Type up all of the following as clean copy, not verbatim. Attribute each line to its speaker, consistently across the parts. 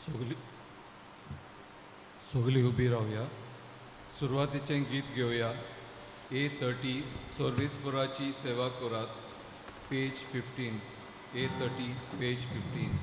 Speaker 1: सगळी सगळी उभी राहूया. सुरवातीचें गीत घेवया. A30 सर्वेस्पराची सेवा करात, पेज 15. A30 page 15.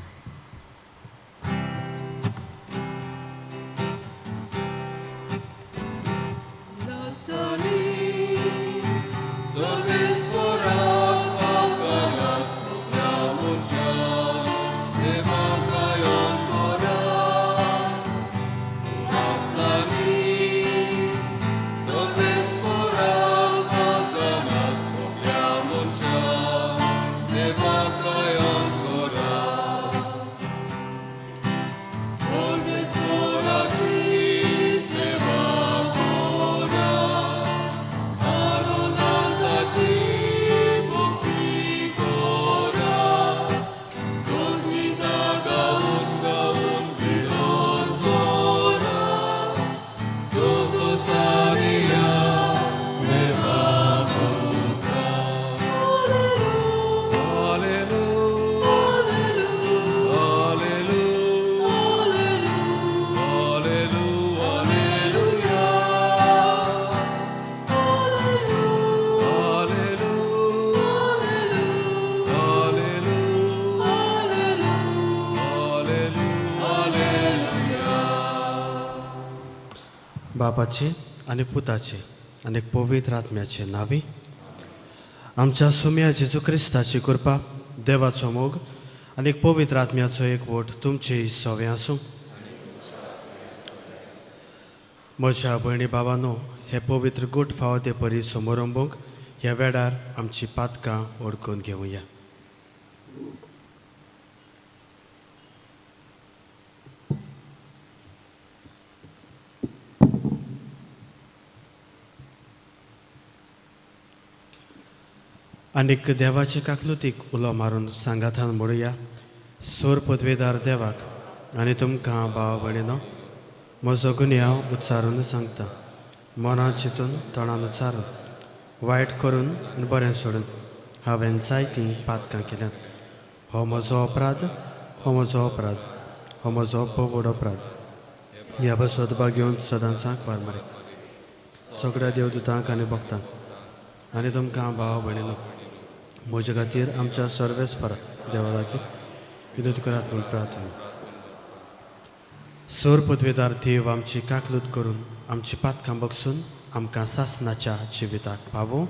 Speaker 2: बापाचे आणि पुताचे आणि पवित्र आत्म्याचे नावी. आमच्या सुम्या जेजू क्रिस्ताची कृपा, देवाचो मोग आणि पवित्र आत्म्याचो एकवट तुमचे सवे आसूं. म्हज्या भयणी भावांनो, हे पवित्र गूट फावते परी समारंभाक ह्या वेळार आमची पातकां ओळखून घेवया. आनीक देवाचे काकलुतीक उलो मारून सांगातान म्हणुया. सोर पदवेदार देवाक आनी तुमकां भाव भयणीनो, म्हजो गुन्य हांव उच्चारून सांगता. मनान चिंतून तोंडान उच्चारून, वायट करून आनी बरें सोडून हांवें जायतीं पातकां केल्यात. हो म्हजो अपराध, हो म्हजो अपराध, हो म्हजो व्हड अपराध. ह्या सदभाग घेवन सदांच सांकवार मरे सगळ्या देवदूतांक आनी भक्तांक आनी तुमकां भाव भयणीनो, म्हजे खातीर आमच्या सर्वेस्परा देवा लागीं विनूत करात म्हूण प्रार्थना. सोर पदवेदार देव आमची काकलूत करून आमची पातकां बगसून आमकां सासणाच्या जिविताक पावो.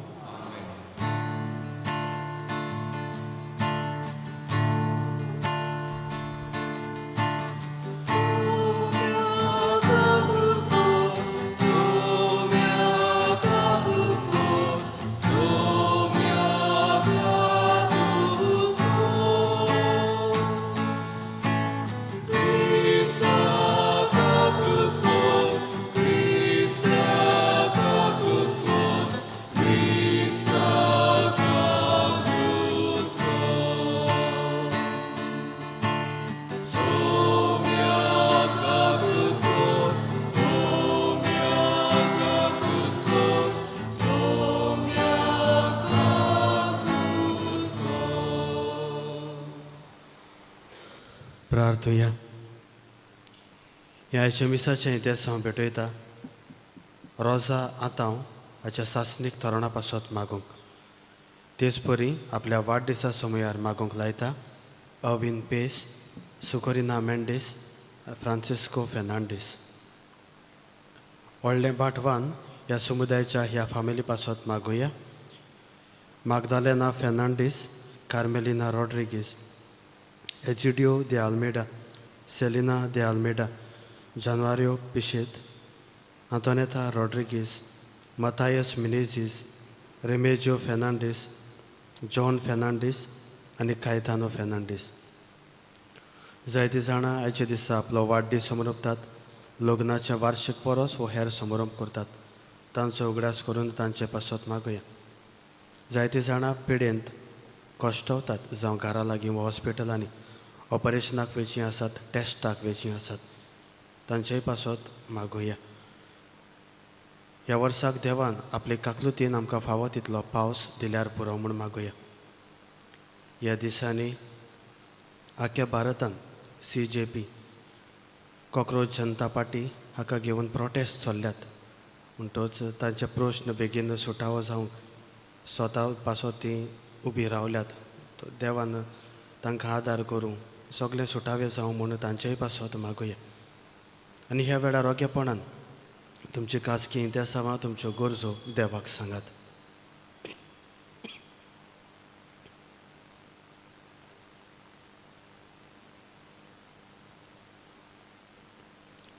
Speaker 2: प्रार्थुया. ह्या मिसाचें इतिहास हांव भेटयता. रोजा आतां हाच्या सासणीक तोरणा पासत मागूंक, तेच परी आपल्या वाडदिसा समयार मागूंक लायता. अविन पेस, सुकोरिना मेंडीस, फ्रांसिस्को फेर्नांडीस. व्हडलें बाटवान ह्या समुदायाच्या ह्या फामिली पासत मागुया. मागदालेना Fernandes, कार्मेलिना Rodrigues, एजिडियो de Almeida, Celina de Almeida, Januario Pichet, Antoneta Rodriguez, Matthias Menezes, Remigio Fernandes, John Fernandes आनी कायतानो फेर्नांडीस. जायतीं जाणां आयच्या दिसा आपलो वाडदीस मनयतात. लग्नाचें वार्षिक वरोस वो हेर समारंभ करतात. तांचो उगडास करून तांचे पासत मागुया. जायतीं जाणां पिडेंत कश्टवतात, जावं घरा लागीं वा हॉस्पिटलांनी ऑपरेशनाक वेचीं आसात, टेस्टाक वेचीं आसात. तांचेय पासत मागुया. ह्या वर्साक देवान आपले काकलुतीन आमकां फावो तितलो पावस दिल्यार पुरो म्हूण मागुया. ह्या दिसांनी आख्या भारतांत CJP कॉक्रोच जनता पार्टी हाका घेवन प्रोटेस्ट चल्ल्यात म्हणटच तांचे प्रश्न बेगीन सुटावो जावंक स्वता पासत ती उबी रावल्यात देवान तांकां आदार करूं सगळें सुटावें जावं म्हणून तांचेय पासत मागुया. आनी ह्या वेळार ओगेपणान तुमची खाजगी इंतेसांवां तुमच्यो गरजो देवाक सांगात.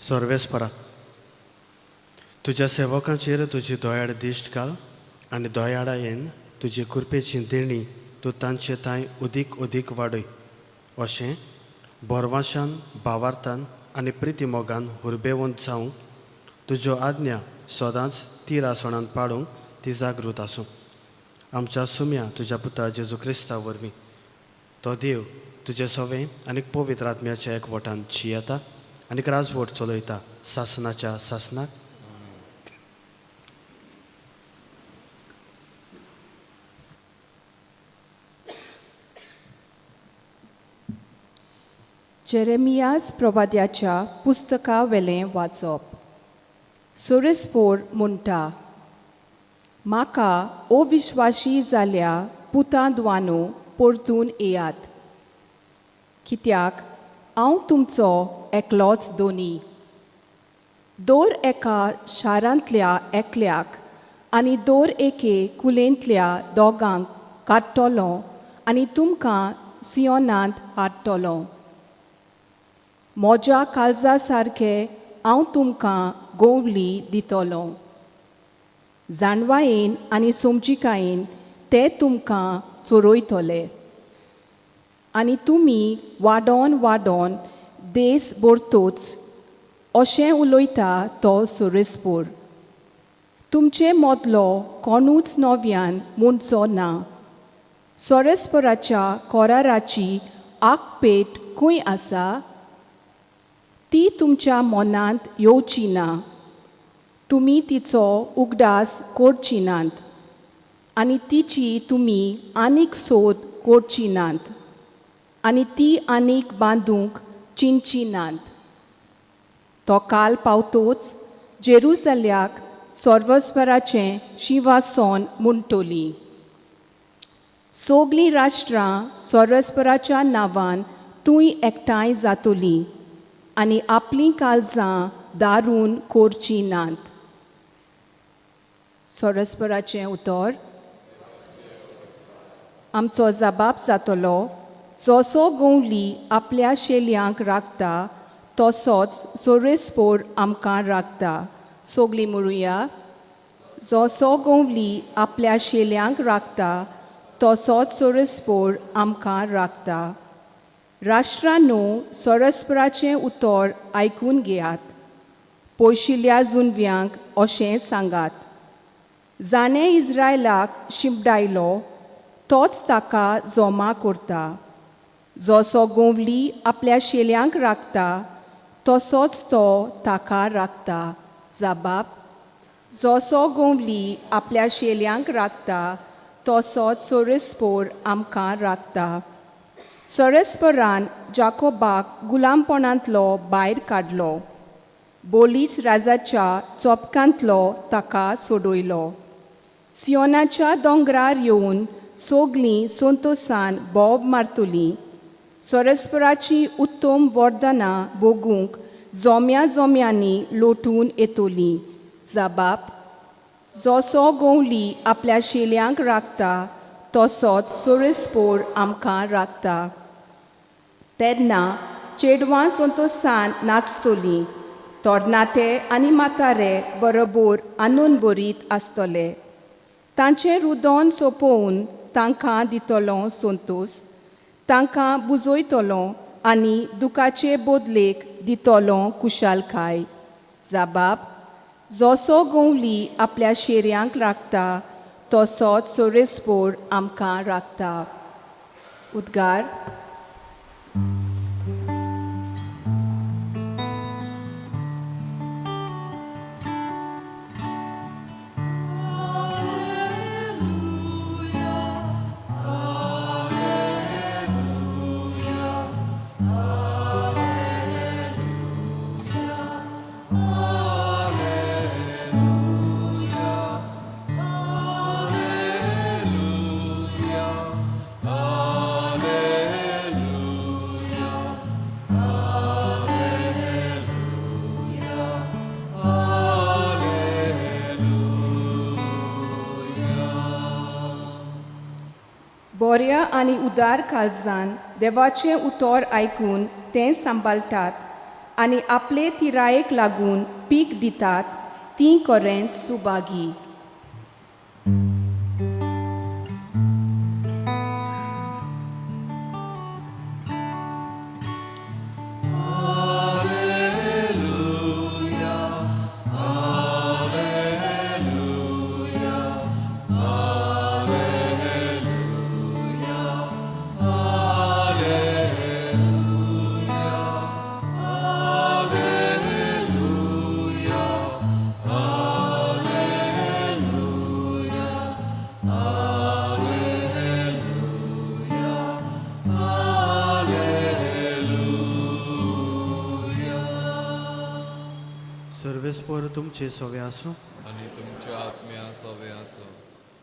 Speaker 2: सर्वेस्परा, तुज्या सेवकांचेर तुजी दोयाड दिश्ट घाल आनी दोयाडायेन तुजी कृपेची देणी तूं तांचे तांय अदीक वाडय अशें बोरवाशान भावार्थान आनी प्रिती मोगान हुरबेवंत जावंक तुज्यो आज्ञा सदांच ती रासणान पाळूंक ती जागृत आसूं. आमच्या सुम्या तुज्या पुता जेजू क्रिस्ता वरवीं तो देव तुजे सवें आनी पवित्र आत्म्याच्या एकवटान जियेता आनी राजवट चलयता सासनाच्या सासनाक.
Speaker 3: जेरेमियास प्रवाद्याच्या पुस्तका वेलें वाचप. सोरेस्पोर म्हणटा, म्हाका अविश्वासी जाल्या पुतांदवानो परतून येयात, कित्याक हांव तुमचो एकलोच दोनी. दर एका शारांतल्या एकल्याक आनी दर एके कुलेंतल्या दोगांक काडटलो आनी तुमकां सियोनांत हाडटलो. म्हज्या काळजा सारके हांव तुमकां गोवली दितलो. जाणवायेन आनी समजिकायेन ते तुमकां चोरयतले आनी तुमी वाडोन वाडोन देस भरतोच अशें उलयता तो सोरेस्पोर. तुमचे मदलो कोणूच नव्यान म्हणचो ना. सोरेस्पोराच्या कोराराची आकपेट खंय आसा? ती तुमच्या मनांत येवची ना. तुमी तिचो उगडास करची नात आनी तिची तुमी आनीक सोद करची नात आनी ती आनीक बांदूंक चिंतची नात. तो काल पावतोच जेरुसल्याक सर्वस्वराचें शिवासन म्हणटली. सगळीं राष्ट्रां सर्वस्वराच्या नांवान तूंय एकठांय जातलीं आनी आपलीं काळजां दारून करची नात. सर्वस्वराचें उतर. आमचो जबाब जातलो, जसो गोवली आपल्या शेल्यांक राखता तसोच सोरेस्पोर आमकां राखता. सगळीं म्हणुया, जसो गोवली आपल्या शेल्यांक राखता तसोच सोरेस्पोर आमकां राखता. राष्ट्रांनो, सोरेस्पोराचें उतर आयकून घेयात. पयशिल्ल्या जुनव्यांक अशें सांगात, जाणें इस्रायलाक शिंपडायलो तोच ताका जोमा करता. जसो गोवली आपल्या शेल्यांक राखता तसोच तो ताका राखता. जबाब. जसो गोवली आपल्या शेल्यांक राखता तसोच सोरेस्पोर आमकां राखता. सोरेस्पोरान जाकोबाक गुलामपणांतलो भायर काडलो. बोलीस राजाच्या चोपकांतलो ताका सोडयलो. सियोनाच्या दोंगरार येवन सगळीं संतोशान बोब मारतलीं. सोरेस्पोराची उत्तम वर्दनां भोगूंक जोम्या जोम्यांनी लोटून येतलीं. जबाब. जसो गोवली आपल्या शेल्यांक राखता तसोच सोरेस्पोर आमकां राखता. तेन्ना चेडवां संतोशान नाचतलीं. तरणाटे आनी म्हातारे बरोबर आनंद भरीत आसतले. तांचें रुदन सोंपोवन तांकां दितलो संतोश. तांकां बुजयतलो आनी दुखाचे बदलेक दितलो कुशालकाय. जबाब. जसो गोवली आपल्या शेऱ्यांक राखता तसोच सोरेस्पोर आमकां राखता. उद्गार. बोऱ्या आनी उदार काळजान देवाचें उतर आयकून ते सांबाळटात आनी आपले तिरायेक लागून पीक दितात ती खरेंच सुभागी.
Speaker 2: सर्वेस्पर तुमचे सोवे आसूं.
Speaker 1: आनी तुमच्या आत्म्या सवे आसो.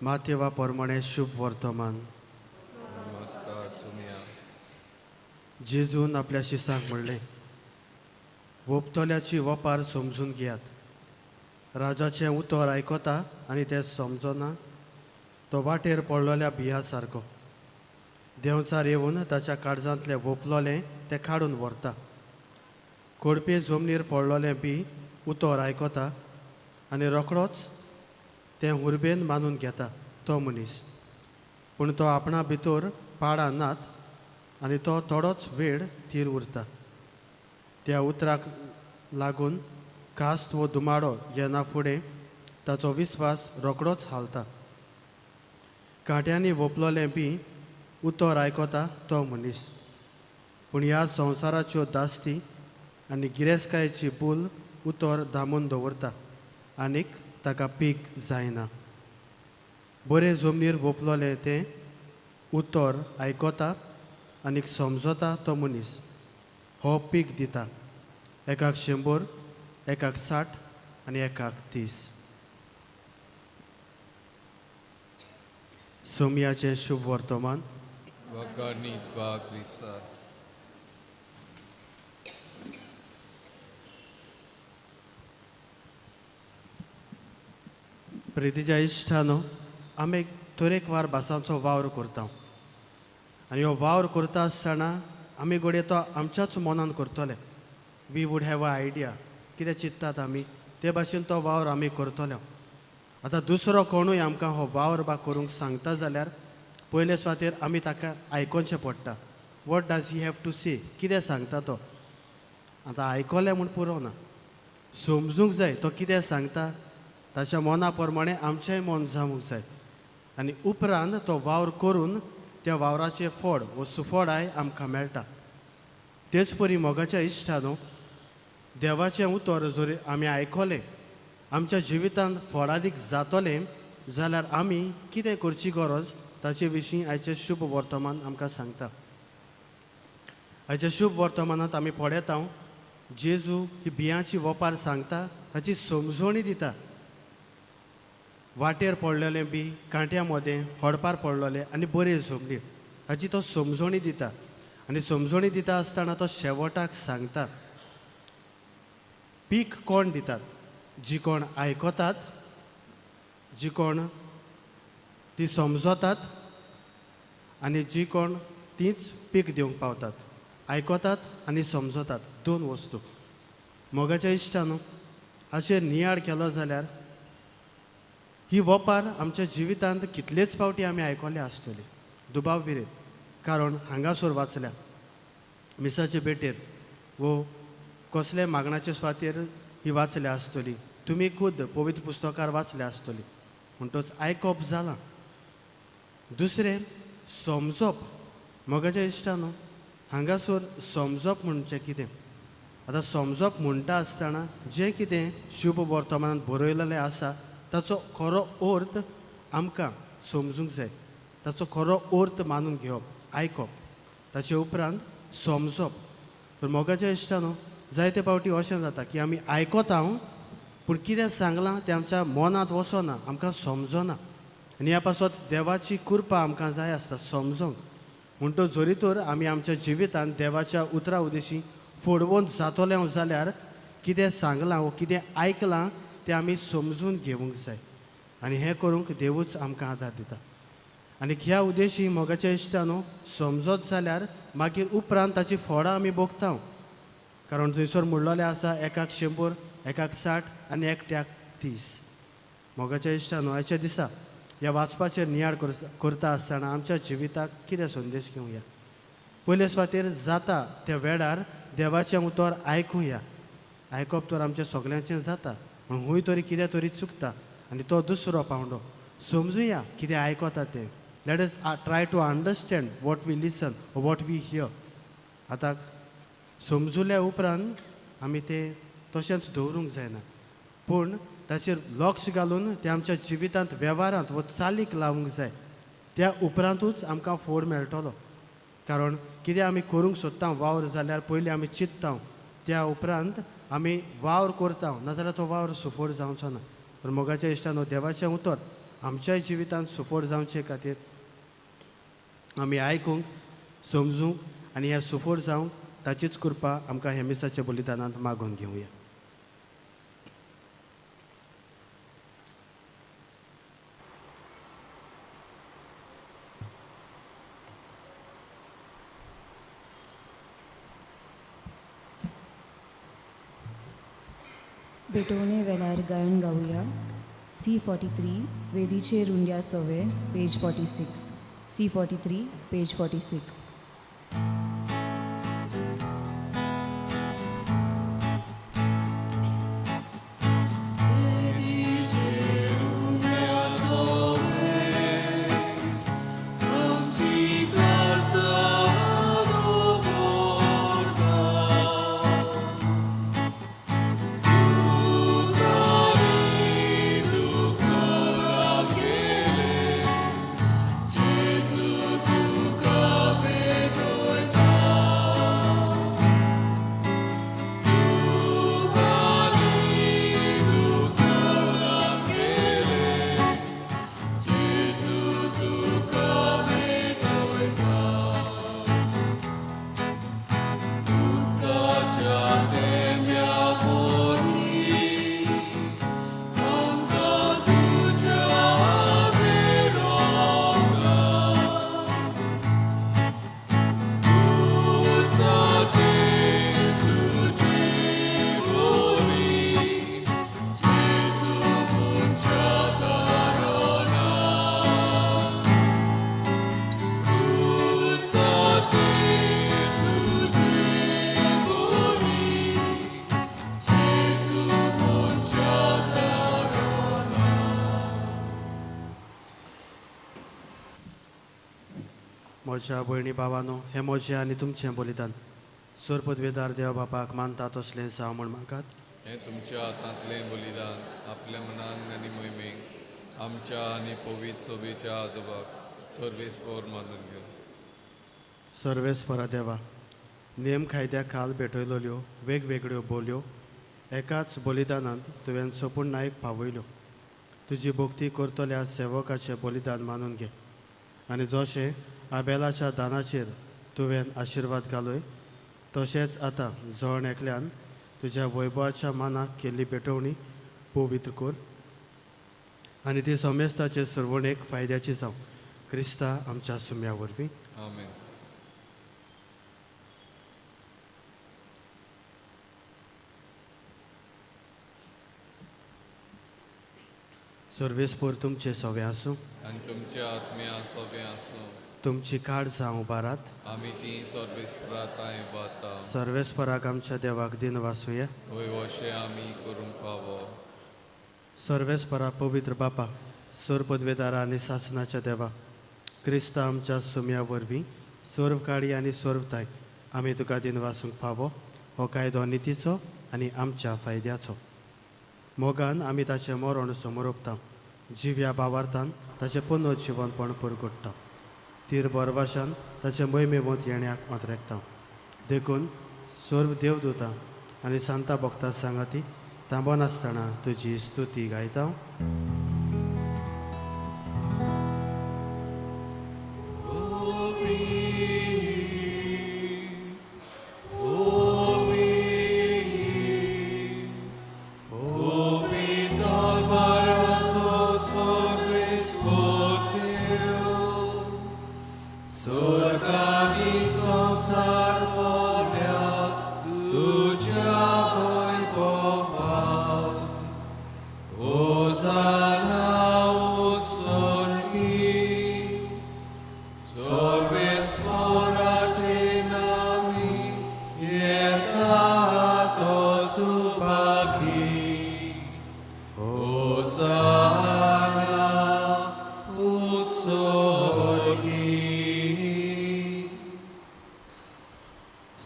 Speaker 2: मातेवा प्रमाणे शुभ वर्तमान.
Speaker 1: माता सुम्या.
Speaker 2: जेजून आपल्या शिसांक म्हणलें, वोपतल्याची वपार समजून घेयात. राजाचें उतर आयकता आनी तें समजना तो वाटेर पडलोल्या बिया सारको. देंवचार येवन ताच्या काळजांतलें वोपलोलें तें काडून व्हरता. कोडपे जमनीर पडलोलें बी उतर आयकता आनी रोखडोच तें हुरबेन मानून घेता तो मनीस. पूण तो आपणा भितर पाडां नात आनी तो थोडोच वेळ थीर उरता. त्या उतराक लागून कास्त वो दुमाडो येना फुडें ताचो विस्वास रोखडोच हालता. कांट्यांनी वोपलोलें बी उतर आयकता तो मनीस. पूण ह्या संवसाराच्यो दास्ती आनी गिरेस्तकायेची भूल उतर दामून दवरता आनीक ताका पीक जायना. बरे जमनीर वोपलोलें तें उतर आयकता आनीक समजता तो मनीस हो पीक दिता. एकाक 100, एकाक 60 आनी एकाक 30. सोमयाचें शुभ वर्तमान.
Speaker 1: वगानीत बा क्रिस्ता.
Speaker 2: प्रितीच्या इश्टानो, आमी तरेकवार भासांचो वावर करता आनी हो वावर करता आसतना आमी घडये तो आमच्याच मनान करतले. We would have a idea कितें चिंततात आमी ते भाशेन तो वावर आमी करतले. आतां दुसरो कोणूय आमकां हो वावर बा करूंक सांगता जाल्यार पयले सुवातेर आमी ताका आयकोचें पडटा. What does he have to say, कितें सांगता तो. आतां आयकलें म्हूण पुरो ना, समजूंक जाय तो कितें सांगता. ताच्या मना प्रमाणे आमचेंय मन जावंक जाय आनी उपरांत तो वावर करून त्या वावराचें फळ वो सुफळाय आमकां मेळटा. तेच परी मोगाच्या इश्टानो, देवाचें उतर जर आमी आयकलें आमच्या जिवितांत फळादीक जातलें जाल्यार आमी कितें करची गरज ताचे विशीं आयचें शुभ वर्तमान आमकां सांगता. आयच्या शुभ वर्तमानांत आमी पळयता जेजू ही बियांची वपार सांगता, हाची समजणी दिता. वाटेर पडलेलें बी कांट्या मदें हडपार पडलोलें आनी बरे जमनीर हाची तो समजणी दिता. आनी समजणी दिता आसतना तो शेवटाक सांगता. पीक कोण दितात? जी कोण आयकतात, जी कोण ती समजतात आनी जी कोण तीच पीक दिवंक पावतात. आयकतात आनी समजतात, दोन वस्तू. मोगाच्या इश्टानो, हाचेर नियाळ केलो जाल्यार ही वपार आमच्या जिवितांत कितलेच फावटी आमी आयकले आसतली. दुबाव विरेत. कारण हांगासर वाचल्या मिसाचे बेटेर वो कसले मागणाचे सुवातेर ही वाचल्या आसतली. तुमी खूद पवित्र पुस्तकार वाचल्या आसतली. म्हणटच आयकप जालां. दुसरें समजप. मोगाच्या इश्टानो, हांगासर समजप म्हणजे कितें. आतां समजप म्हणटा आसतना जें कितें शुभ वर्तमानांत बरयलेलें आसा ताचो खरो अर्थ आमकां समजूंक जाय. ताचो खरो अर्थ मानून घेवप, आयकप, ताचे उपरांत समजप. पूण मोगाच्या इश्टानो, जायते फावटी अशें जाता की आमी आयकता पूण कितें सांगलां तें आमच्या मनांत वचना, आमकां समजना. आनी ह्या पासत देवाची कृपा आमकां जाय आसता समजोंक. म्हणटच जरी तर आमी आमच्या जिवितांत देवाच्या उतरा उदेशी फोडवून जातलें जाल्यार कितें सांगलां वो कितें आयकलां तें आमी समजून घेवंक जाय. आनी हें करूंक देवूच आमकां आदार दिता. आनी ह्या उद्देशी मोगाच्या इश्टानो समजत जाल्यार मागीर उपरांत ताची फळां आमी भोगता कारण थंयसर म्हणलोलें आसा एकाक 100 एकाक 60 आनी एकट्याक 30. मोगाच्या इश्टानो आयच्या दिसा ह्या वाचपाचेर नियाळ करता आसतना आमच्या जिविताक कितें संदेश घेवया. पयले सुवातेर जाता त्या वेळार देवाचें उतर आयकुया. आयकप तर आमच्या सगळ्यांचें जाता पूण हूंय तरी कितें तरी चुकता आनी तो दुसरो पावंडो समजुया कितें आयकता तें. Let us try to understand what we listen what we hear. आतां समजुल्या उपरांत आमी तें तशेंच दवरूंक जायना पूण ताचेर लक्ष घालून तें आमच्या जिवितांत वेव्हारांत वो चालीक लावूंक जाय. त्या उपरांतूच आमकां फोड मेळटलो कारण कितें आमी करूंक सोदता वावर जाल्यार पयलीं आमी चिंतता त्या उपरांत आमी वावर करता नाजाल्यार तो वावर सुफोड जावचो ना. पूण मोगाच्या इश्टानो देवाचें उतर आमच्याय जिवितांत सुफोड जावचे खातीर आमी आयकूंक समजूंक आनी हें सुफोड जावंक ताचीच कृपा आमकां हे मिसाच्या बलिदानांत मागून घेवया.
Speaker 4: बेटोवणे वेळार गायन गावया. C43 वेदीचेर रुंड्या सोवे पेज 46. C43 page 46.
Speaker 2: म्हज्या भयणी भावानो हें म्हजें आनी तुमचें बलिदान सरपदवेदार देव बापाक मानता तसलें जावं म्हण म्हाकात.
Speaker 1: हें तुमच्या हातांतलें बलिदान आपल्या मनांक आनी मोहिमेक आमच्या आनी पवित्र सोबेच्या आजोबाक सर्वेस्पर मानून घेवन.
Speaker 2: सर्वेस्परा देवा नेम खायद्या काल भेटयलोल्यो वेगवेगळ्यो बोलयो एकाच बलिदानांत तुवें सपून नायक पावयल्यो. तुजी भक्ती करतल्या सेवकाचें बलिदान मानून घे आनी जशें आबेलाच्या दानाचेर तुवें आशिर्वाद घालय तशेंच आतां जण एकल्यान तुज्या वैभवाच्या मानाक केल्ली भेटवणी पवित्र कर आनी ती समेस्ताचे सर्वणेक फायद्याची जावं. क्रिस्ता आमच्या सुम्या वरवीं
Speaker 1: आमेन.
Speaker 2: सर्वेस्पर तुमचे सवे आसूं
Speaker 1: आनी तुमच्या आत्म्या सोबे आसूं.
Speaker 2: तुमची काड जावं उबारात.
Speaker 1: आमी ती सर्वेस्पराताय वाता
Speaker 2: सर्वेस्पराक आमच्या देवाक दिन वासुया.
Speaker 1: वय अशें आमी करूंक फावो.
Speaker 2: सर्वेस्परा पवित्र बापा सरपदवेदारा आनी शासनाच्या देवा क्रिस्ता आमच्या सुम्या वरवीं सर्व काळी आनी सर्वताय आमी तुका दिन वासूंक फावो हो कायदो नितीचो आनी आमच्या फायद्याचो. मोगान आमी ताचें मरण समोर ओपता जिव्या भावार्थान ताचें पुनर्जिवनपण परगट्टा. तीर बरभाशान ताचे मोहिमेवंत येण्याक मात्रेकता देखून सर्व देवदूतां आनी सांता भक्तां सांगाती तांबोन आसतना तुजी स्तुती गायता.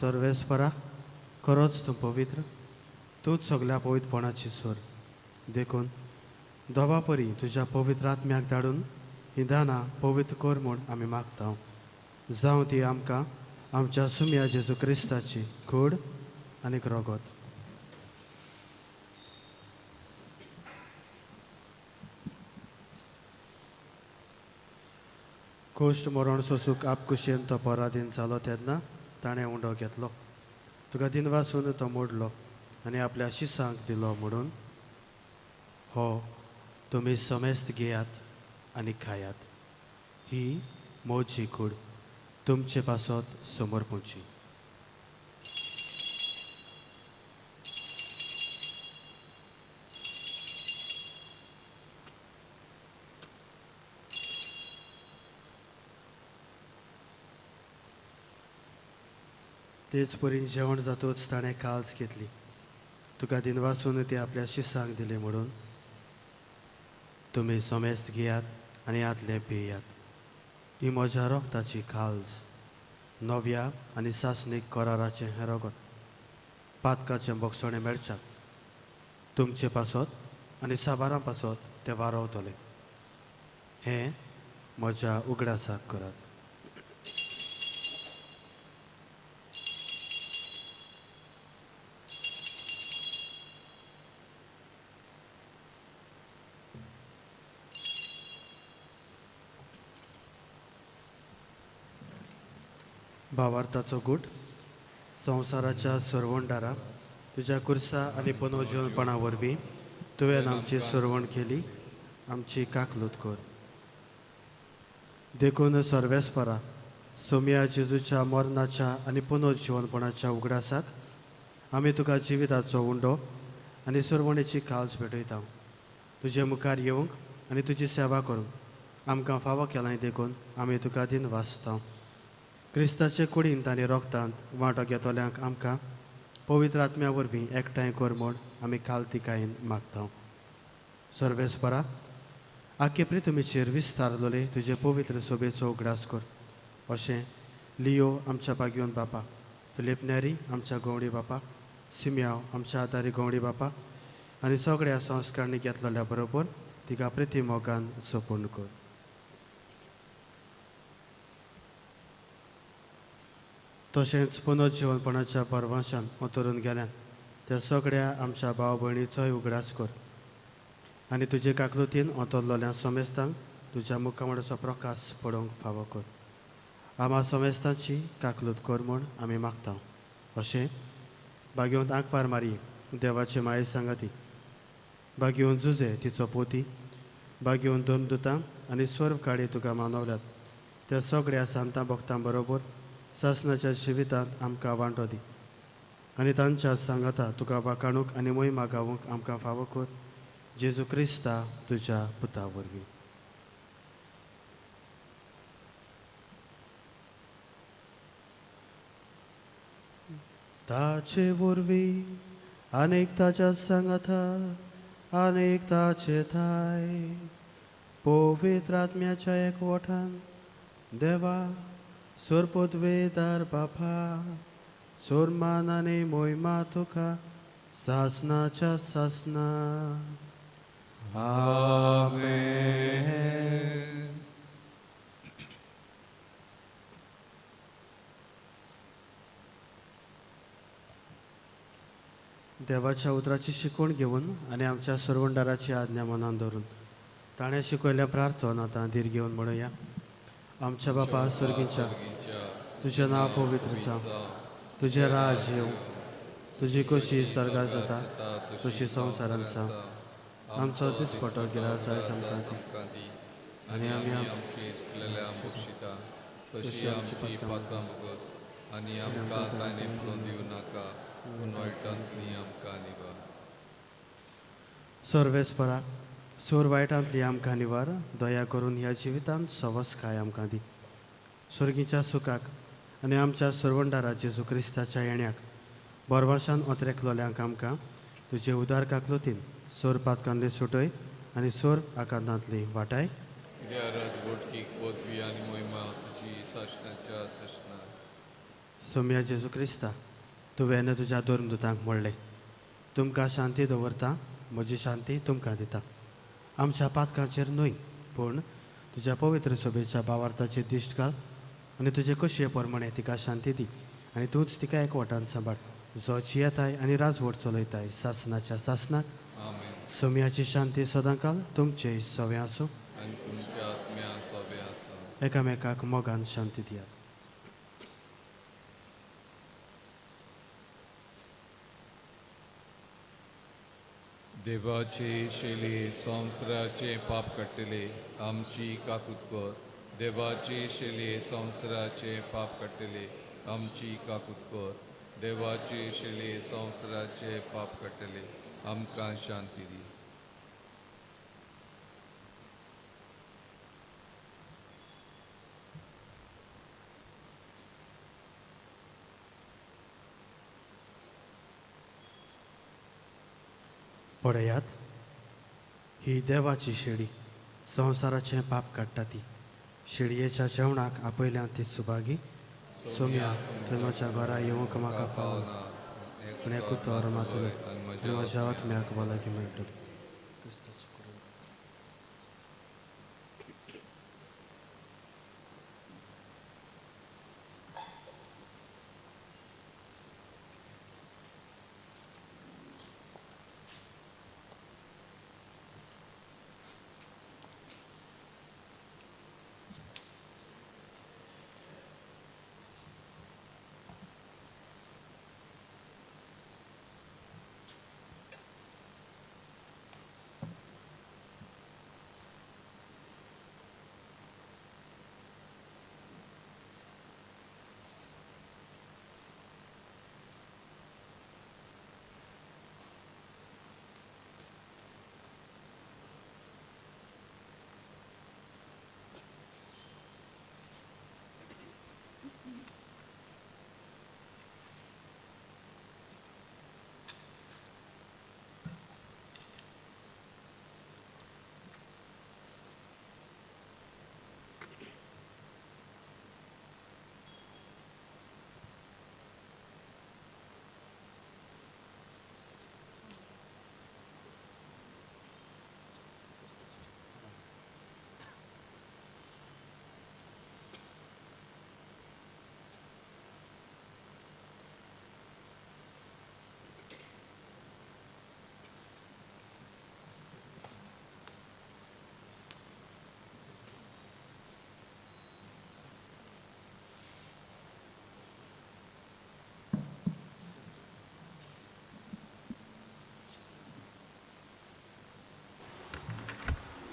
Speaker 2: सर्वेस्परा खरोच तूं पवित्र, तूंच सगळ्या पवित्रपणाची सोर. देखून दोवा परी तुज्या पवित्र आत्म्याक धाडून ही दानां पवित्र कर म्हूण आमी मागता. जावं ती आमकां आमच्या सुम्या जेजू क्रिस्ताची कूड आनी रोगत. कोश्ट मरण सोसूक आपकुशेन तो पराधीन जालो तेन्ना ताणें उंडो घेतलो. तुका दिनवासून तो मोडलो आनी आपल्या शिसांक दिलो म्हणून हो तुमी समेस्त घेयात आनी खायात. ही मोची कूड तुमचे पासत समोर पोवची. तेच परीन जेवण जातूच ताणें काल्स घेतली. तुका दिनवासून ती आपल्या शिसांक दिली म्हणून तुमी समेस्त घेयात आनी आदले पियात. ही म्हज्या रोगताची काल्स, नव्या आनी सासणीक कराराचें हें रगत. पातकाचें बोगसणें मेळच्याक तुमचे पासत आनी साबारां पासत ते वारवतले. हें म्हज्या उगडासाक करात. भावार्थाचो गूट. संवसाराच्या सरवणदारा तुज्या कुर्सा आनी पुनर्जीवनपणा वरवीं तुवें आमची सरवण केली, आमची काकलूत कर. देखून सर्वेस्परा सोम्या जेजूच्या मरणाच्या आनी पुनर्जीवनपणाच्या उगडासाक आमी तुका जिविताचो उंडो आनी सरवणेची काल्स भेटयता. तुजे मुखार येवंक आनी तुजी सेवा करूंक आमकां फावो केलां देखून आमी तुका दिन वाचता. क्रिस्ताचे कुडींत आनी रोगतांत वांटो घेतल्यांक आमकां पवित्र आत्म्या वरवीं एकठांय कर म्हूण आमी खालतिकायेन मागता. सर्वेस्परा आख्खे प्रितुमेचेर विस्तारलोले तुजे पवित्र सोबेचो उगडास कर. अशें लियो आमच्या बागयोन बापा, फिलिप नेरी आमच्या गवंडी बापा, सिम्याव आमच्या आदारी गवंडी बापा आनी सगळ्या संस्कारणी घेतलेल्या बरोबर तिका प्रिती मोगान सोपून कर. तशेंच पुनर्जीवनपणाच्या परवाशान उतरून गेल्यान त्या सगळ्या आमच्या भाव भयणीचोय उगडास कर. आनी तुजे काकलुतीन ओतरलोल्या समेस्तांक तुज्या मुखामळाचो प्रकाश पडोवंक फावो कर. आम्हा समेस्तांची काकलूत कर म्हूण आमी मागता. अशें बागयोंत आंकवार मारी देवाची माये सांगाती, बागयोन जुजे तिचो पोती, बागयोन धर्मदुतां आनी स्वर्ग काळी तुका मानवल्यात त्या सगळ्या सांतां भक्तां बरोबर सासणाच्या जिवितांत आमकां वांटो दी. आनी तांच्या सांगाता तुका वाखाणूक आनी मोहिमा गावूंक आमकां फावो कर. जेजू क्रिस्ता तुज्या पुता वरवीं. ताचे वरवीं आनीक ताच्या सांगाता आनीक ताचे थाय पवित्र आत्म्याच्या एकवटान देवा सोरपोतवेदार बापा सोरमान आनी मोहिमा तुका सासनाच्या सासना. आमेन. देवाच्या उतराची शिकवण घेवन आनी आमच्या सरवणदाराची आज्ञा मनान धरून ताणें शिकयल्या प्रार्थन आतां धीर घेवन म्हणुया. आमच्या बापा सर्गीच्या तुजें नांव पवित्र जावं, तुजें राज येवं, तुजी कशी सर्गात जाता तशी संवसारांत जावं. आमचो दिसपटो गिरास आयज आमकां दी
Speaker 1: आनी आमी आमची इश्टलेल्या मुर्शिता तशी आमची पातां भोगत आनी आमकां ताणे पळोवन दिवं नाका पूण वायटांतली आमकां निवार.
Speaker 2: सर्वेस्परा सोर वायटांतली आमकां निवार. दया करून ह्या जिवितांत सवस काय आमकां दी. स्वर्गीच्या सुखाक आनी आमच्या सरवणदारा जेजू क्रिस्ताच्या येण्याक बरवाशान ओतरेकलोल्यांक आमकां तुजे उदार काकलुतीन सोर पातकांतली सुटय आनी सोर आकांतांतली वाटाय
Speaker 1: कित्या राजवटकीक पदवी आनी मोहिमा तुजी सशनाच्या सशना
Speaker 2: सोम्या जेजू क्रिस्ता तुवें तुज्या धर्मदुतांक म्हणलें तुमकां शांती दवरता म्हजी शांती तुमकां दिता आमच्या पातकांचेर न्हय पूण तुज्या पवित्र सभेच्या भावार्थाचेर दिश्ट घाल आनी तुजे कशये प्रमाणे तिका शांती दी आनी तूंच तिका एकवटान सांबाळ जो जियेताय आनी राजवट चलयताय सासनाच्या सासनाक
Speaker 1: आमेन.
Speaker 2: सोम्याची शांती सदांकाल तुमचे सवे आसूं
Speaker 1: आनी तुमच्या आत्म्या सवे आसा
Speaker 2: एकामेकाक मोगान शांती दियात
Speaker 1: देवाचे शेले संवसाराचे पाप काडटले आमची काकूत देवाचे शेले संवसाराचे पाप काडटले आमची काकूत देवाचे शेले संवसाराचे पाप काडटले आमकां शांती दी
Speaker 2: पळयात ही देवाची शेळी संवसाराचें पाप काडटा ती शेळयेच्या जेवणाक आपयल्या ती सुभागी सोम्या थंय म्हज्या घरा येवंक म्हाका फावना पूण एकूच मातलो आनी म्हज्या आत्म्याक भलायकी मेळटली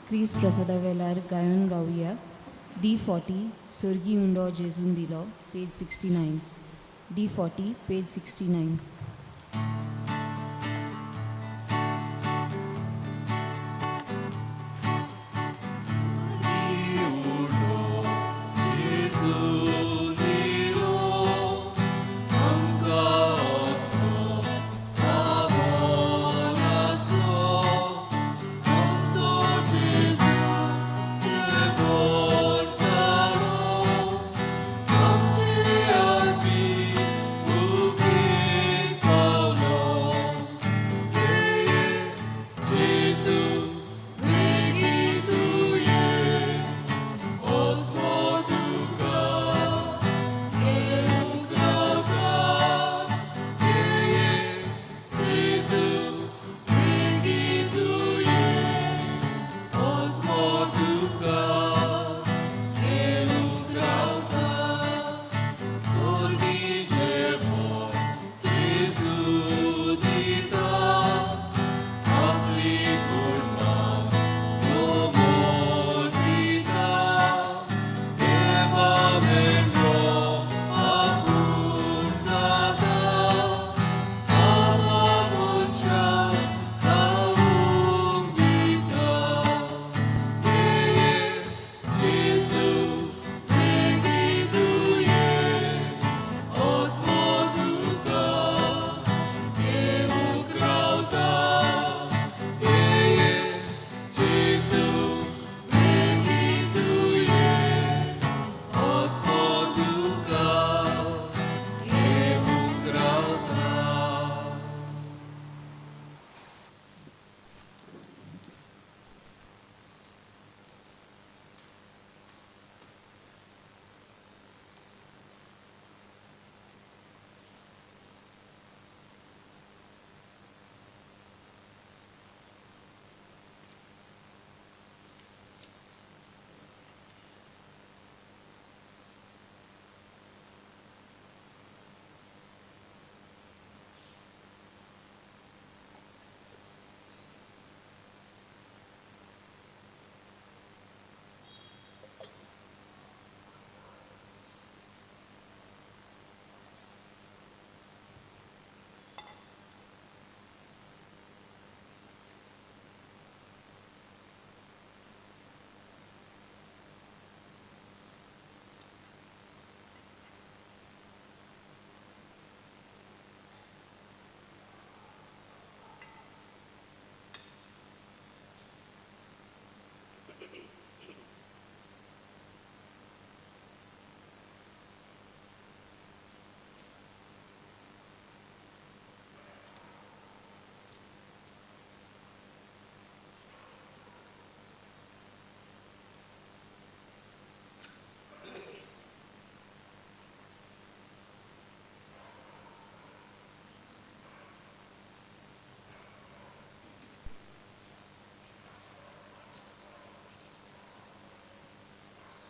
Speaker 4: क्रिस प्रसादा वेल्यार गायन गावया D40 सर्गी उंडो जेजून दिलो page 69 D40 page 69
Speaker 1: Amci albi, uki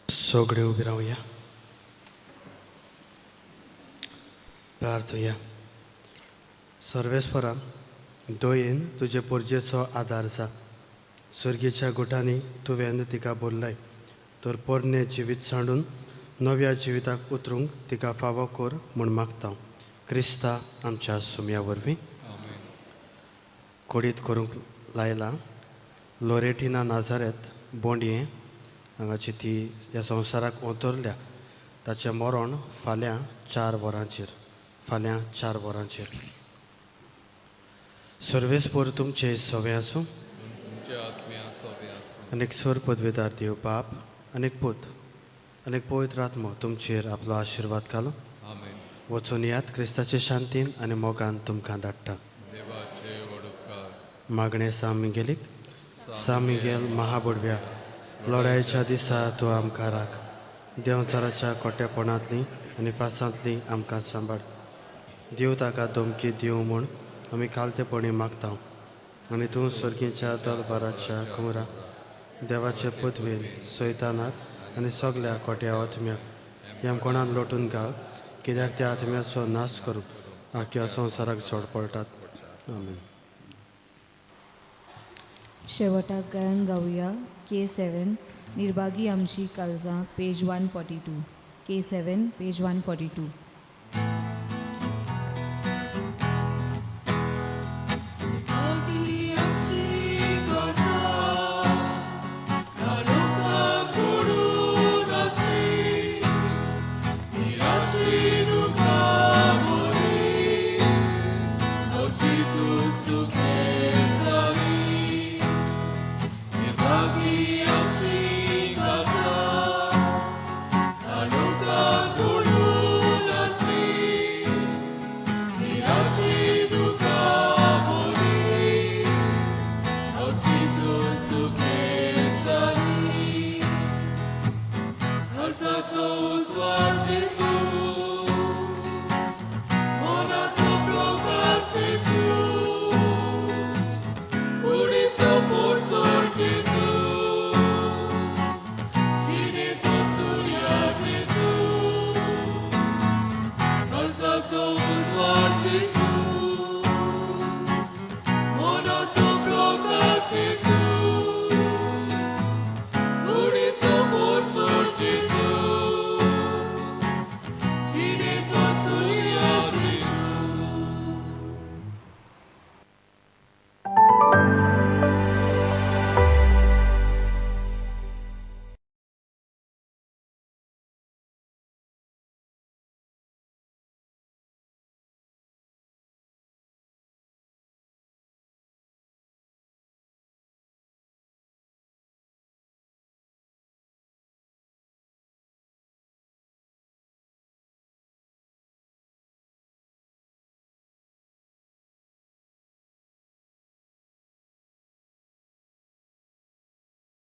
Speaker 2: सगळे उबी रावया. प्रार्थया. सर्वेस्परा, दोयेन तुजे पोरजेचो आदार जा. स्वर्गीच्या गुटांनी तुवें तिका बोल्लाय तर पोरणे जिवीत सांडून नव्या जिविताक उतरूंक तिका फावो कोर म्हूण मागता. क्रिस्ता आमच्या सुमया वरवीं
Speaker 1: आमेन.
Speaker 2: कोडीत करूंक लायला. लोरेटिना नाझारेत बोंडये हांगाची ती ह्या संवसाराक उतरल्या. ताचें मरण फाल्यां 4 वरांचेर. सर्वेस्पोर तुमचे सवे आसूं.
Speaker 1: तुमच्या आत्म्या सवे आसूं.
Speaker 2: अनेक स्वर पदवेदार देव बाप, अनेक पूत, अनेक पवित्र आत्मो तुमचेर आपलो आशिर्वाद घालो.
Speaker 1: आमेन.
Speaker 2: वचून यात क्रिस्ताचे शांतीन आनी मोगान तुमकां धाडटा.
Speaker 1: देवाचे वडुपकार.
Speaker 2: मागणे सामिगेलीक. सामिगेल महाबुडव्या, लढायेच्या दिसा तूं आमकां राख. देंवचाराच्या कोट्यापणांतली आनी फासांतली आमकां सांबाळ. देव ताका धमकी दिवं म्हूण आमी कालतेपणी मागता. आनी तूं सर्गीच्या दरबाराच्या कुमरा देवाचे पदवेन सैतानाक आनी सगळ्या कोट्या आत्म्याक ह्या कोणान लोटून घाल, कित्याक त्या आत्म्याचो नाश करूंक आख्या संवसाराक झोड पडटात. आमेन.
Speaker 4: शेवटाक गायन गावया K7 निर्भागी आमची काळजां पेज 142. K7 page 142.